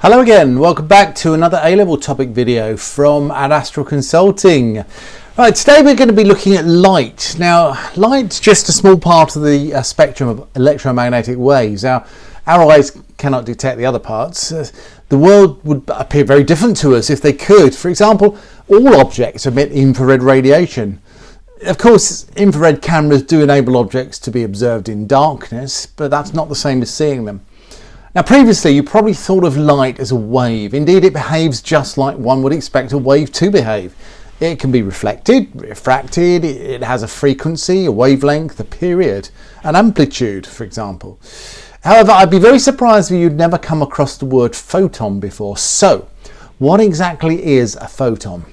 Hello again, welcome back to another A-level topic video from Ad Astral Consulting. Right, today we're going to be looking at light. Now, light's just a small part of the spectrum of electromagnetic waves. Our eyes cannot detect the other parts. The world would appear very different to us if they could. For example, all objects emit infrared radiation. Of course, infrared cameras do enable objects to be observed in darkness, but that's not the same as seeing them. Now, previously, you probably thought of light as a wave. Indeed, it behaves just like one would expect a wave to behave. It can be reflected, refracted, it has a frequency, a wavelength, a period, an amplitude, for example. However, I'd be very surprised if you'd never come across the word photon before. So, what exactly is a photon?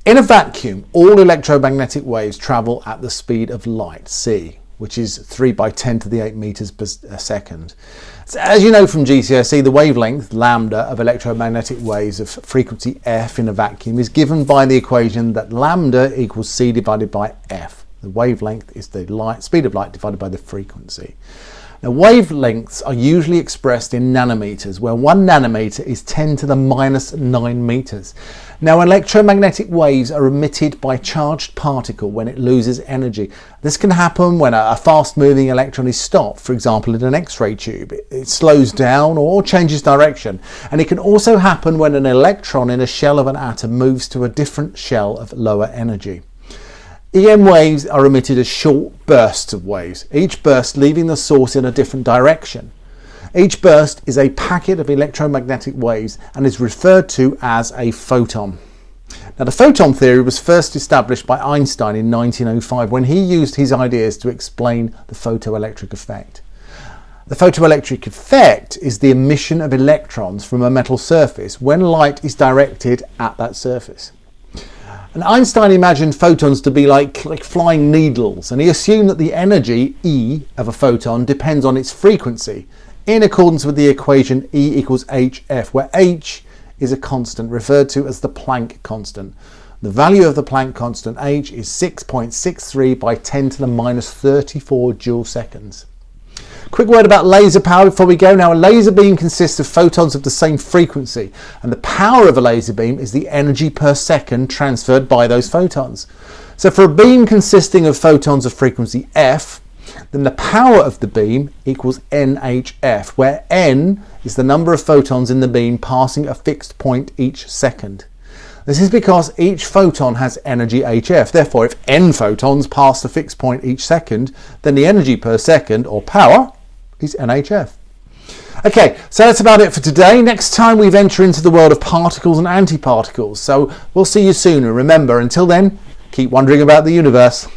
In a vacuum, all electromagnetic waves travel at the speed of light, c, which is 3 by 10 to the 8 meters per second. So as you know from GCSE, the wavelength, lambda, of electromagnetic waves of frequency f in a vacuum is given by the equation that lambda equals c divided by f. The wavelength is the speed of light divided by the frequency. Now, wavelengths are usually expressed in nanometers, where 1 nanometer is 10 to the minus 9 meters. Now, electromagnetic waves are emitted by a charged particle when it loses energy. This can happen when a fast-moving electron is stopped, for example, in an X-ray tube. It slows down or changes direction. And it can also happen when an electron in a shell of an atom moves to a different shell of lower energy. EM waves are emitted as short bursts of waves, each burst leaving the source in a different direction. Each burst is a packet of electromagnetic waves and is referred to as a photon. Now, the photon theory was first established by Einstein in 1905 when he used his ideas to explain the photoelectric effect. The photoelectric effect is the emission of electrons from a metal surface when light is directed at that surface. And Einstein imagined photons to be like flying needles, and he assumed that the energy, E, of a photon depends on its frequency, in accordance with the equation E equals hf, where h is a constant referred to as the Planck constant. The value of the Planck constant, h, is 6.63 by 10 to the minus 34 joule seconds. Quick word about laser power before we go. Now, a laser beam consists of photons of the same frequency, and the power of a laser beam is the energy per second transferred by those photons. So for a beam consisting of photons of frequency f, then the power of the beam equals nhf, where n is the number of photons in the beam passing a fixed point each second. This is because each photon has energy hf. Therefore, if n photons pass a fixed point each second, then the energy per second, or power, is nhf. Okay, so that's about it for today. Next time we venture into the world of particles and antiparticles. So we'll see you soon. And remember, until then, keep wondering about the universe.